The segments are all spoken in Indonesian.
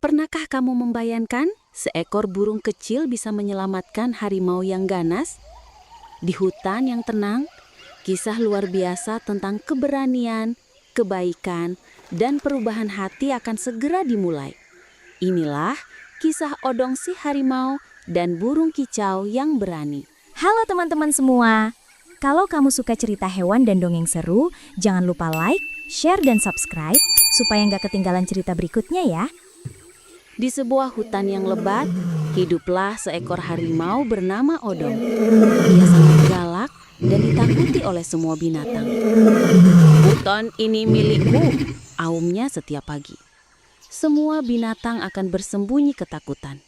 Pernahkah kamu membayangkan seekor burung kecil bisa menyelamatkan harimau yang ganas? Di hutan yang tenang, kisah luar biasa tentang keberanian, kebaikan, dan perubahan hati akan segera dimulai. Inilah kisah Odong si harimau dan burung kicau yang berani. Halo teman-teman semua. Kalau kamu suka cerita hewan dan dongeng seru, jangan lupa like, share, dan subscribe supaya nggak ketinggalan cerita berikutnya ya. Di sebuah hutan yang lebat, hiduplah seekor harimau bernama Odong. Dia sangat galak dan ditakuti oleh semua binatang. "Hutan ini milikku," aumnya setiap pagi. Semua binatang akan bersembunyi ketakutan.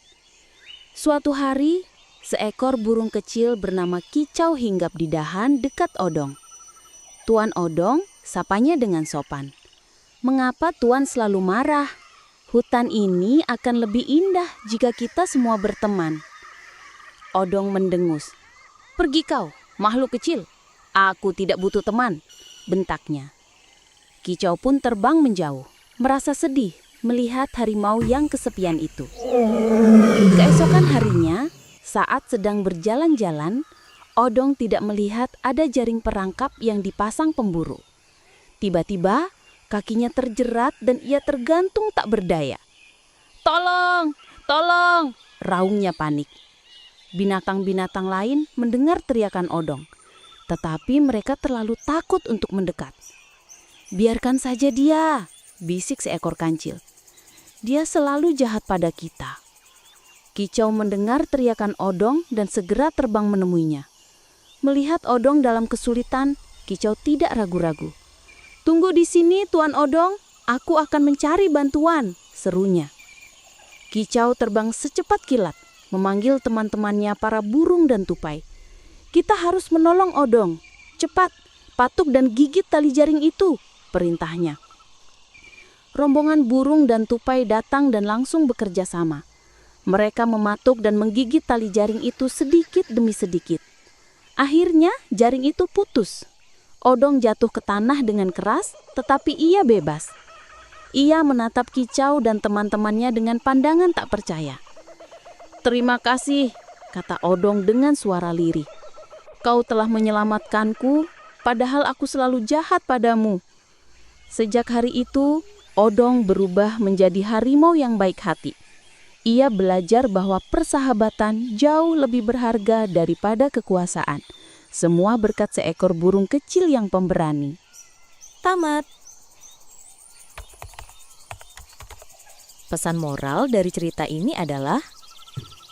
Suatu hari, seekor burung kecil bernama Kicau hinggap di dahan dekat Odong. Tuan Odong sapanya dengan sopan. "Mengapa Tuan selalu marah? Hutan ini akan lebih indah jika kita semua berteman." Odong mendengus. "Pergi kau, makhluk kecil. Aku tidak butuh teman," bentaknya. Kicau pun terbang menjauh, merasa sedih melihat harimau yang kesepian itu. Keesokan harinya, saat sedang berjalan-jalan, Odong tidak melihat ada jaring perangkap yang dipasang pemburu. Tiba-tiba, kakinya terjerat dan ia tergantung tak berdaya. "Tolong! Tolong!" raungnya panik. Binatang-binatang lain mendengar teriakan Odong, tetapi mereka terlalu takut untuk mendekat. "Biarkan saja dia," bisik seekor kancil. "Dia selalu jahat pada kita." Kicau mendengar teriakan Odong dan segera terbang menemuinya. Melihat Odong dalam kesulitan, Kicau tidak ragu-ragu. "Tunggu di sini, Tuan Odong. Aku akan mencari bantuan," serunya. Kicau terbang secepat kilat, memanggil teman-temannya para burung dan tupai. "Kita harus menolong Odong. Cepat, patuk dan gigit tali jaring itu," perintahnya. Rombongan burung dan tupai datang dan langsung bekerja sama. Mereka mematuk dan menggigit tali jaring itu sedikit demi sedikit. Akhirnya jaring itu putus. Odong jatuh ke tanah dengan keras, tetapi ia bebas. Ia menatap Kicau dan teman-temannya dengan pandangan tak percaya. "Terima kasih," kata Odong dengan suara lirih. "Kau telah menyelamatkanku, padahal aku selalu jahat padamu." Sejak hari itu, Odong berubah menjadi harimau yang baik hati. Ia belajar bahwa persahabatan jauh lebih berharga daripada kekuasaan. Semua berkat seekor burung kecil yang pemberani. Tamat. Pesan moral dari cerita ini adalah,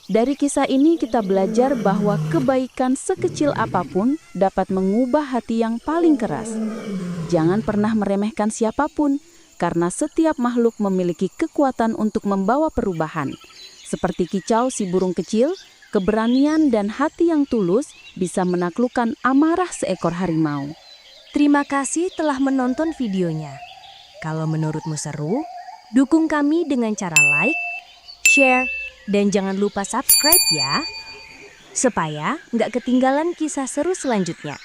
dari kisah ini kita belajar bahwa kebaikan sekecil apapun dapat mengubah hati yang paling keras. Jangan pernah meremehkan siapapun, karena setiap makhluk memiliki kekuatan untuk membawa perubahan. Seperti Kicau si burung kecil, keberanian dan hati yang tulus bisa menaklukkan amarah seekor harimau. terima kasih telah menonton videonya. Kalau menurutmu seru, dukung kami dengan cara like, share, dan jangan lupa subscribe ya, supaya nggak ketinggalan kisah seru selanjutnya.